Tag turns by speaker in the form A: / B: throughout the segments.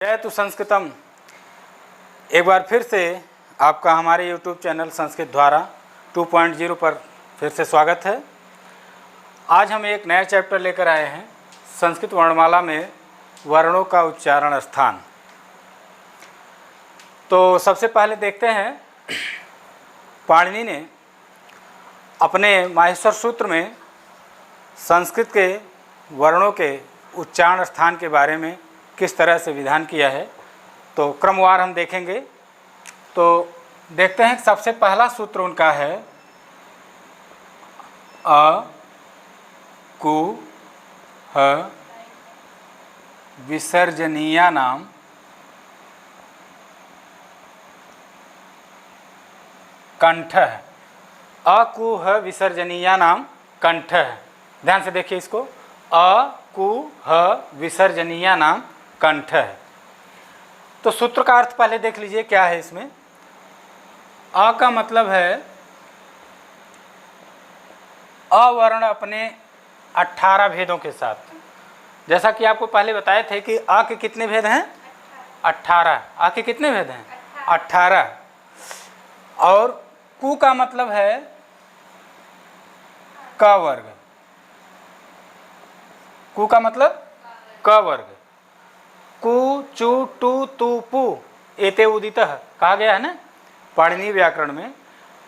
A: जयतु संस्कृतम। एक बार फिर से आपका हमारे YouTube चैनल संस्कृत द्वारा 2.0 पर फिर से स्वागत है। आज हम एक नया चैप्टर लेकर आए हैं, संस्कृत वर्णमाला में वर्णों का उच्चारण स्थान। तो सबसे पहले देखते हैं, पाणिनि ने अपने माहेश्वर सूत्र में संस्कृत के वर्णों के उच्चारण स्थान के बारे में किस तरह से विधान किया है। तो क्रमवार हम देखेंगे। तो देखते हैं, सबसे पहला सूत्र उनका है अ कु ह विसर्जनीया नाम कंठ। अ कु ह विसर्जनीया नाम कंठ। ध्यान से देखिए इसको, अ कु ह विसर्जनीया नाम कंठ है। तो सूत्र का अर्थ पहले देख लीजिए क्या है इसमें। अ का मतलब है अवर्ण अपने 18 भेदों के साथ। जैसा कि आपको पहले बताए थे कि अ के कितने भेद हैं? 18। अ के कितने भेद हैं? 18। और कु का मतलब है क वर्ग। कु का मतलब क वर्ग। कु चु टू तु पु एते उदितः कहा गया है ना पाणिनि व्याकरण में।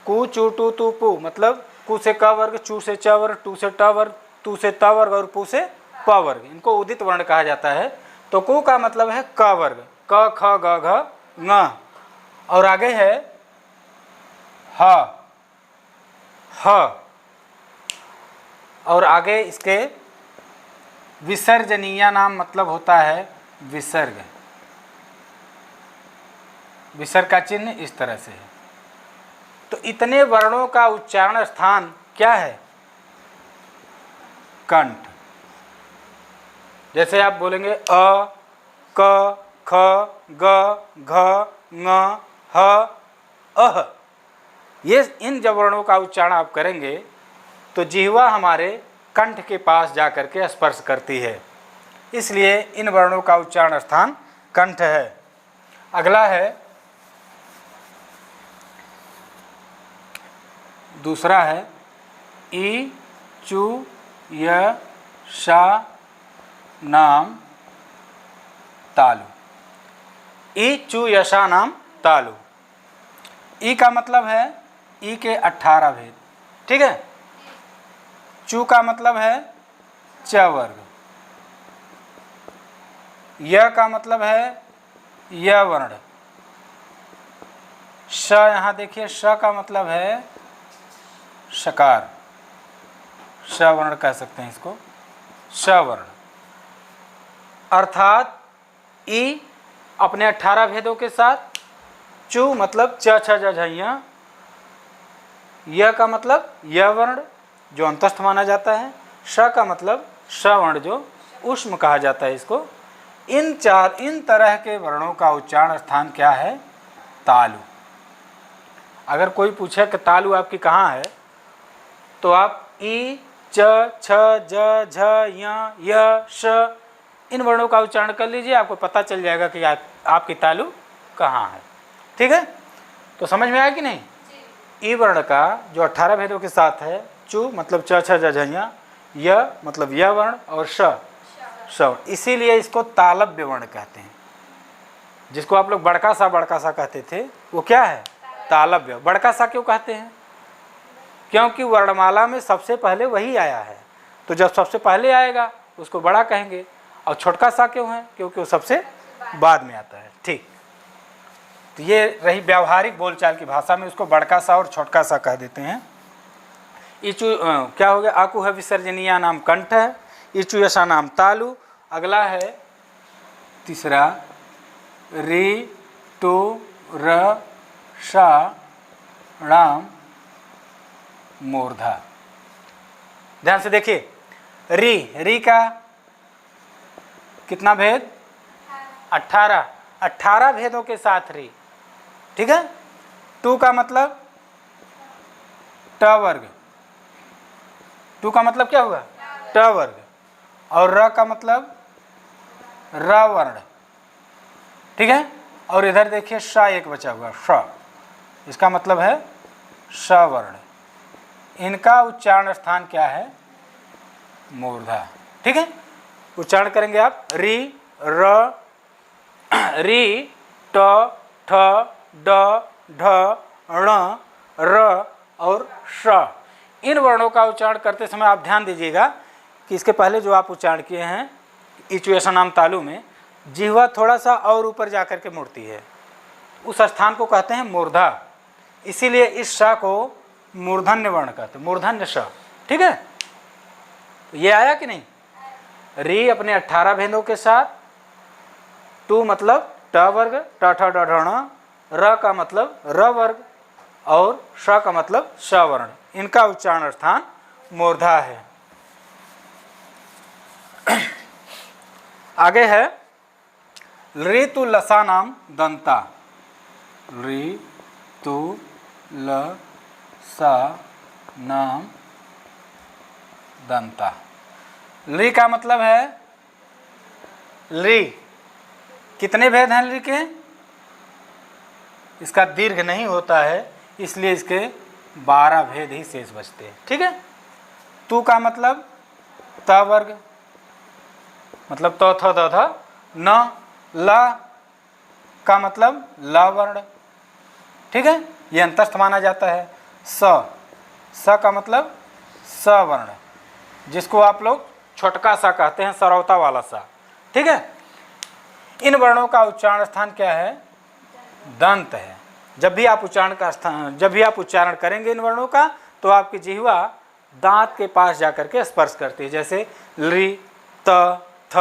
A: कु चु टू तु पु मतलब कु से क वर्ग, चु से च वर्ग, टू से ट वर्ग, तु से त वर्ग और पु से प वर्ग, इनको उदित वर्ण कहा जाता है। तो कु का मतलब है क वर्ग, क ख ग घ ङ। और आगे है ह, ह। और आगे इसके विसर्जनीय नाम मतलब होता है विसर्ग। विसर्ग का चिन्ह इस तरह से है। तो इतने वर्णों का उच्चारण स्थान क्या है? कंठ। जैसे आप बोलेंगे अ, क, ख, ग, घ, ङ, ह, अह। ये इन जब वर्णों का उच्चारण आप करेंगे तो जिह्वा हमारे कंठ के पास जाकर के स्पर्श करती है, इसलिए इन वर्णों का उच्चारण स्थान कंठ है। अगला है, दूसरा है ई चु य शा नाम तालु। ई चु यशा नाम तालु। ई का मतलब है ई के 18 भेद, ठीक है। चु का मतलब है च वर्ग। य का मतलब है य वर्ण। श, यहाँ देखिए श का मतलब है शकार, श वर्ण कह सकते हैं इसको, श वर्ण। अर्थात ई अपने 18 भेदों के साथ, चु मतलब च छ ज झ ञ, य का मतलब य वर्ण जो अंतस्थ माना जाता है, श का मतलब श वर्ण जो ऊष्म कहा जाता है इसको। इन तरह के वर्णों का उच्चारण स्थान क्या है? तालु। अगर कोई पूछे कि तालु आपकी कहाँ है, तो आप ई च छ ज झ य य श इन वर्णों का उच्चारण कर लीजिए, आपको पता चल जाएगा कि आपकी तालु कहाँ है। ठीक है, तो समझ में आया कि नहीं? ई वर्ण का जो 18 भेदों के साथ है, चु मतलब च छ ज झ ञ, य मतलब य वर्ण और श श, इसीलिए इसको तालव्य वर्ण कहते हैं। जिसको आप लोग बड़का सा कहते थे, वो क्या है? तालव्य। बड़का सा क्यों कहते हैं? क्योंकि वर्णमाला में सबसे पहले वही आया है, तो जब सबसे पहले आएगा उसको बड़ा कहेंगे। और छोटका सा क्यों है? क्योंकि वो सबसे बाद में आता है। ठीक, तो ये रही व्यावहारिक बोलचाल की भाषा में, उसको बड़का सा और छोटका सा कह देते हैं। इचु क्या हो गया? आकु है विसर्जनीय नाम कंठ है, इचु यशा नाम तालु। अगला है तीसरा, री टू र शा णाम मूर्धा। ध्यान से देखिए, री का कितना भेद? 18। 18 भेदों के साथ री, ठीक है। टू का मतलब ट वर्ग। टू का मतलब क्या हुआ? ट वर्ग। और र का मतलब र वर्ण। ठीक है। और इधर देखिए श एक बचा हुआ श, इसका मतलब है श वर्ण। इनका उच्चारण स्थान क्या है? मूर्धा। ठीक है, उच्चारण करेंगे आप री र, री ट ठ ड ढ ण र और श। इन वर्णों का उच्चारण करते समय आप ध्यान दीजिएगा कि इसके पहले जो आप उच्चारण किए हैं इचु यशानाम तालु में, जिह्वा थोड़ा सा और ऊपर जाकर के मुड़ती है, उस स्थान को कहते हैं मूर्धा। इसीलिए इस श को मूर्धन्य वर्ण कहते हैं, मूर्धन्य श। ठीक है, ये आया कि नहीं? री अपने 18 भेदों के साथ, टू मतलब ट वर्ग ट ठ ड ढ ण, र का मतलब र वर्ग और श का मतलब श वर्ण। इनका उच्चारण स्थान मूर्धा है। आगे है ऋतु लसा नाम दंता। ऋतु लसा नाम दंता। ली का मतलब है ली। कितने भेद हैं ली के? इसका दीर्घ नहीं होता है, इसलिए इसके 12 भेद ही शेष बचते हैं। ठीक है। तू का मतलब त वर्ग, मतलब तो थ द ध न। ला का मतलब ला वर्ण। ठीक है, ये अंतस्थ माना जाता है। स का मतलब स वर्ण, जिसको आप लोग छोटका सा कहते हैं, सरौता वाला सा। ठीक है, इन वर्णों का उच्चारण स्थान क्या है? दंत है। जब भी आप उच्चारण करेंगे इन वर्णों का, तो आपकी जिह्वा दांत के पास जाकर के स्पर्श करती है, जैसे ली त थ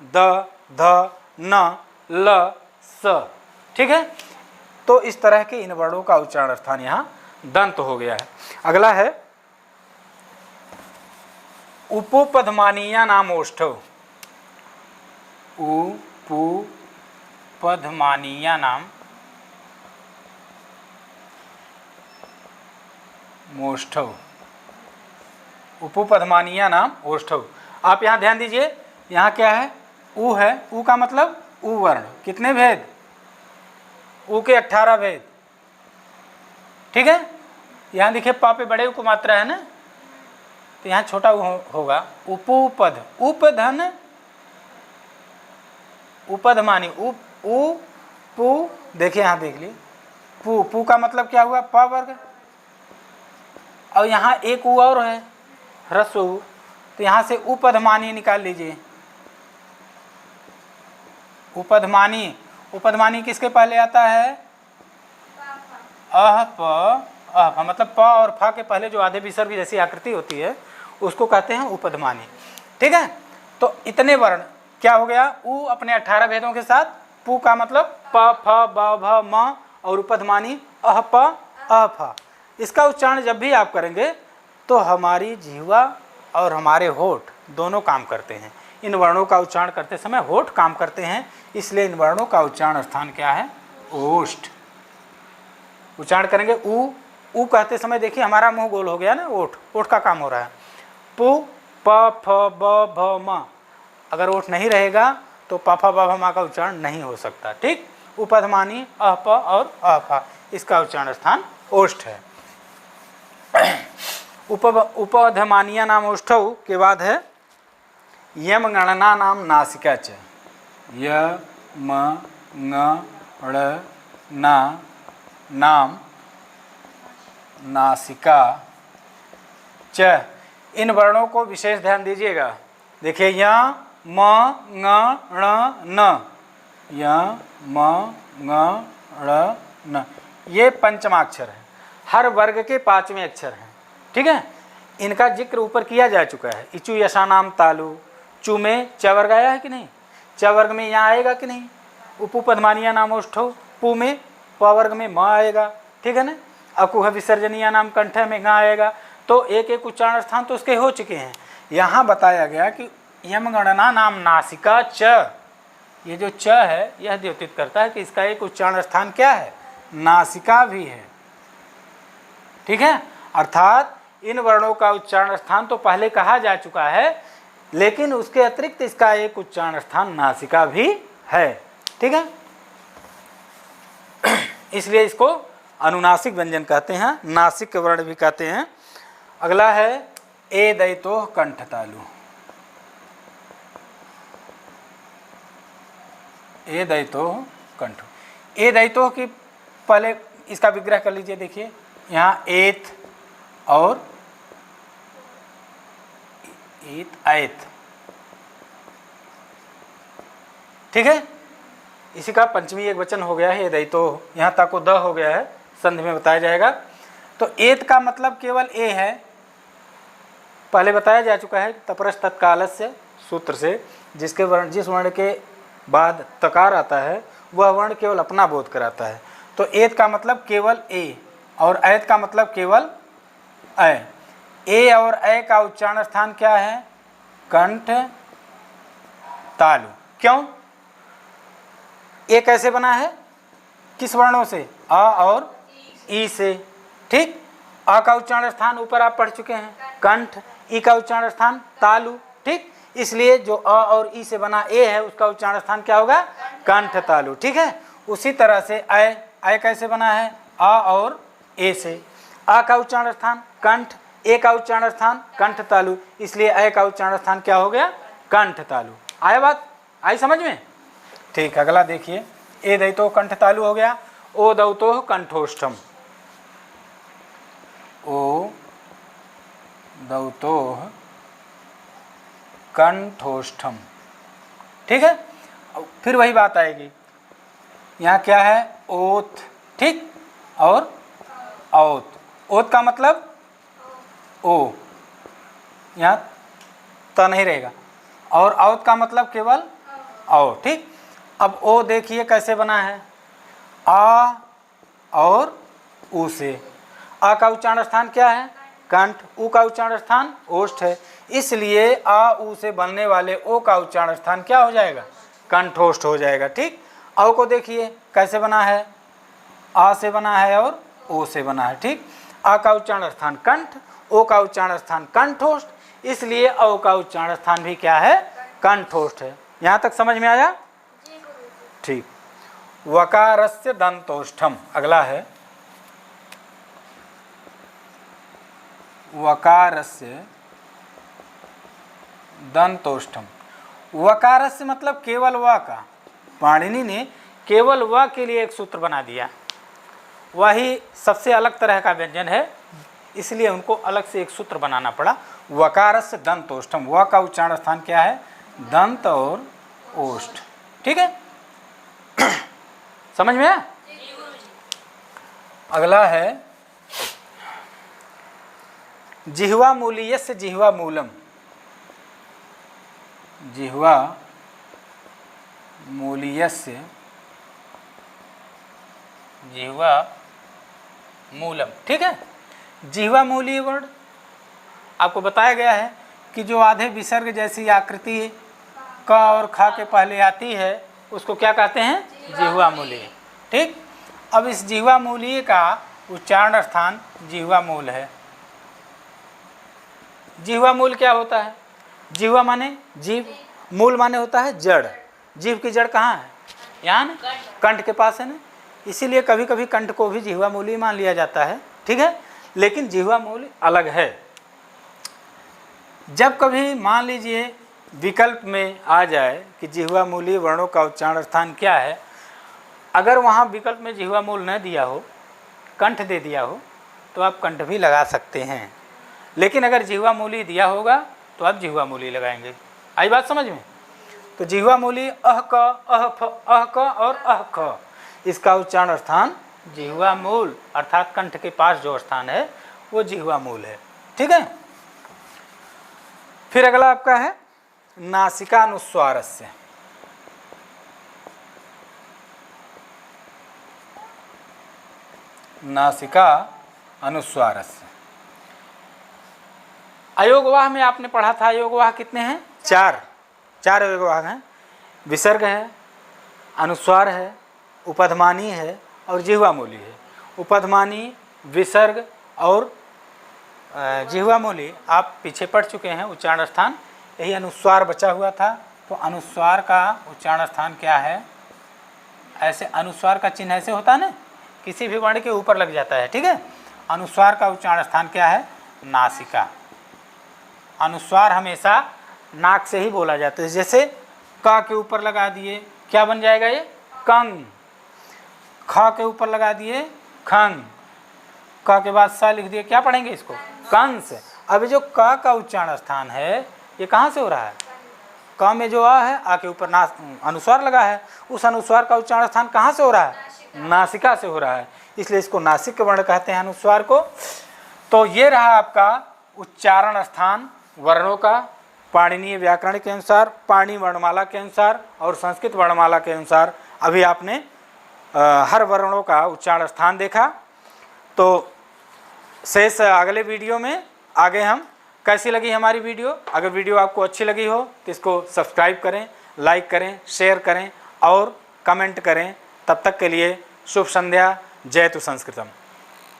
A: द ध न ल स। ठीक है, तो इस तरह के इन वर्णों का उच्चारण स्थान यहाँ दंत हो गया है। अगला है उपोपधमानीया नाम ओष्ठव। उपोपधमानीया नाम ओष्ठव। उपोपधमानीया नाम ओष्ठव। आप यहाँ ध्यान दीजिए, यहाँ क्या है? उ है। उ का मतलब उ वर्ण। कितने भेद? उ के 18 भेद। ठीक है, यहाँ देखिए पा पे बड़े उ को मात्रा है ना, तो यहाँ छोटा उ होगा। उपोपध, उपधन उपधमानी, उप उ पु। देखिए यहाँ देख लीजिए, पु। पु का मतलब क्या हुआ? प वर्ग। और यहाँ एक उ और है, ह्रस्व उ, तो यहाँ से उपधमानी निकाल लीजिए। उपधमानी, उपधमानी किसके पहले आता है? अह प, अह फ, मतलब प और फ के पहले जो आधे विसर्ग जैसी आकृति होती है उसको कहते हैं उपधमानी। ठीक है, तो इतने वर्ण क्या हो गया? उ अपने 18 भेदों के साथ, पु का मतलब प फ ब भ म, और उपधमानी अह प अह फ। इसका उच्चारण जब भी आप करेंगे तो हमारी जिह्वा और हमारे होठ दोनों काम करते हैं। इन वर्णों का उच्चारण करते समय होठ काम करते हैं, इसलिए इन वर्णों का उच्चारण स्थान क्या है? ओष्ठ। उच्चारण करेंगे उ कहते समय देखिए हमारा मुंह गोल हो गया ना, ओठ का काम हो रहा है। पु प फ ब भ म, अगर ओठ नहीं रहेगा तो प फ ब भ म का उच्चारण नहीं हो सकता। ठीक, उपधमानी अह प और अह फ, इसका उच्चारण स्थान ओष्ठ है। उपधमानीय नाम ओष्ठौ के बाद है यम गणना नाम नासिका च। य म ङ ण ना नाम नासिका च। इन वर्णों को विशेष ध्यान दीजिएगा। देखिए य म ङ ण न, य म ङ ण न, ये पंचमाक्षर है, हर वर्ग के 5वें अक्षर हैं। ठीक है, इनका जिक्र ऊपर किया जा चुका है। इचु यशानाम तालु, चु में च वर्ग आया है कि नहीं? च वर्ग में यहाँ आएगा कि नहीं? उपोपधमानीय नाम ओष्ठौ, पु में प वर्ग में म आएगा। ठीक है ना। अकुह विसर्जनीय नाम कंठ में ग आएगा। तो एक एक उच्चारण स्थान तो उसके हो चुके हैं। यहाँ बताया गया कि यम गणना नाम नासिका च, ये जो च है यह द्योतित करता है कि इसका एक उच्चारण स्थान क्या है? नासिका भी है। ठीक है, अर्थात इन वर्णों का उच्चारण स्थान तो पहले कहा जा चुका है, लेकिन उसके अतिरिक्त इसका एक उच्चारण स्थान नासिका भी है। ठीक है, इसलिए इसको अनुनासिक व्यंजन कहते हैं, नासिक वर्ण भी कहते हैं। अगला है ए दैतो कंठ तालु। ए दैतो कंठ, ए दैतो की पहले इसका विग्रह कर लीजिए। देखिए यहाँ एत और ईत आयत, ठीक है। इसी का पंचमी एक वचन हो गया है दैतो, यहाँ तक को द हो गया है, संधि में बताया जाएगा। तो एत का मतलब केवल ए है, पहले बताया जा चुका है तपरस तत्कालस्य सूत्र से, जिसके वर्ण जिस वर्ण के बाद तकार आता है वह वर्ण केवल अपना बोध कराता है। तो एत का मतलब केवल ए और ऐत का मतलब केवल ऐ। ए और ऐ का उच्चारण स्थान क्या है? कंठ तालु। क्यों? ए कैसे बना है? किस वर्णों से? अ और ई से, ठीक। अ का उच्चारण स्थान ऊपर आप पढ़ चुके हैं कंठ, ई का उच्चारण स्थान तालु, ठीक। इसलिए जो अ और ई से बना ए है उसका उच्चारण स्थान क्या होगा? कंठ तालु, ठीक है। उसी तरह से ऐ कैसे बना है? अ और ए से। अ का उच्चारण स्थान कंठ, ए का उच्चारण स्थान कंठ तालु, इसलिए ऐ का उच्चारण स्थान क्या हो गया? कंठ तालु। आया बात? आई समझ में? ठीक। अगला देखिए, ए दैतो कंठ तालु हो गया। ओ दौतो कंठोष्ठम, ओ दौतो कंठोष्ठम, ठीक है। फिर वही बात आएगी, यहाँ क्या है? ओत, ठीक, और औत। ओत का मतलब ओ, यहाँ त नहीं रहेगा, और औत का मतलब केवल औ, ठीक। अब ओ देखिए कैसे बना है? आ और ऊ से। आ का उच्चारण स्थान क्या है? कंठ। ऊ का उच्चारण स्थान ओष्ठ है, इसलिए आ ऊ से बनने वाले ओ का उच्चारण स्थान क्या हो जाएगा? कंठोष्ठ हो जाएगा, ठीक। औ को देखिए कैसे बना है? आ से बना है और ओ से बना है, ठीक। आ का उच्चारण स्थान कंठ, ओ का उच्चारण स्थान कंठोष्ठ, इसलिए औ का उच्चारण स्थान भी क्या है? कंठोष्ठ है। यहाँ तक समझ में आया? ठीक। वकारस्य दंतोष्ठम, अगला है वकारस्य दंतोष्ठम। वकारस्य मतलब केवल व का। पाणिनि ने केवल व के लिए एक सूत्र बना दिया, वही सबसे अलग तरह का व्यंजन है, इसलिए उनको अलग से एक सूत्र बनाना पड़ा। वकारस्य दंतोष्ठम, व का उच्चारण स्थान क्या है? दंत और ओष्ठ, ठीक है। समझ में आया? अगला है जिह्वा मूलीयस्य जिह्वा मूलम, जिह्वा मूलीयस्य जिह्वा मूलम, ठीक है। जिह्वा मूलीय वर्ण आपको बताया गया है कि जो आधे विसर्ग जैसी आकृति क और ख के पहले आती है उसको क्या कहते हैं? जिह्वा मूलीय, ठीक। अब इस जिह्वा मूलीय का उच्चारण स्थान जिह्वा मूल है। जिह्वा मूल क्या होता है? जिह्वा माने जीव, मूल माने होता है जड़। जीव की जड़ कहाँ है? यहाँ ना, कंठ के पास है ना, इसीलिए कभी कभी कंठ को भी जिह्वा मूली मान लिया जाता है, ठीक है। लेकिन जिह्वा मूल अलग है। जब कभी मान लीजिए विकल्प में आ जाए कि जिह्वा मूली वर्णों का उच्चारण स्थान क्या है, अगर वहाँ विकल्प में जिह्वा मूल न दिया हो, कंठ दे दिया हो, तो आप कंठ भी लगा सकते हैं। लेकिन अगर जिह्वा मूली दिया होगा तो आप जिह्वा मूली लगाएंगे। आई बात समझ में? तो जिह्वा मूली अह क, अह फ, अह क और अह ख, इसका उच्चारण स्थान जिह्वा मूल अर्थात कंठ के पास जो स्थान है वो जिह्वा मूल है, ठीक है। फिर अगला आपका है नासिकानुस्वारस्य। नासिका अनुस्वारस्य। अयोगवाह में आपने पढ़ा था, अयोगवाह कितने हैं? चार अयोगवाह हैं। विसर्ग है, अनुस्वार है, उपधमानी है और जिह्वा मूली है। उपधमानी, विसर्ग और जिह्वा मूली आप पीछे पढ़ चुके हैं उच्चारण स्थान। यही अनुस्वार बचा हुआ था, तो अनुस्वार का उच्चारण स्थान क्या है? ऐसे अनुस्वार का चिन्ह ऐसे होता है ना, किसी भी वर्ण के ऊपर लग जाता है, ठीक है। अनुस्वार का उच्चारण स्थान क्या है? नासिका। अनुस्वार हमेशा नाक से ही बोला जाता है। जैसे क के ऊपर लगा दिए, क्या बन जाएगा ये? कंग। ख के ऊपर लगा दिए, खंग। क के बाद स लिख दिए, क्या पढ़ेंगे इसको? कंस। अभी जो क का उच्चारण स्थान है ये कहाँ से हो रहा है? क में जो आ है, आ के ऊपर अनुस्वार लगा है, उस अनुस्वार का उच्चारण स्थान कहाँ से हो रहा है? नासिका से हो रहा है, इसलिए इसको नासिक वर्ण कहते हैं अनुस्वार को। तो ये रहा आपका उच्चारण स्थान वर्णों का, पाणिनीय व्याकरण के अनुसार, पाणिनी वर्णमाला के अनुसार और संस्कृत वर्णमाला के अनुसार। अभी आपने हर वर्णों का उच्चारण स्थान देखा। तो शेष अगले वीडियो में आगे हम, कैसी लगी हमारी वीडियो? अगर वीडियो आपको अच्छी लगी हो तो इसको सब्सक्राइब करें, लाइक करें, शेयर करें और कमेंट करें। तब तक के लिए शुभ संध्या। जय तु संस्कृतम।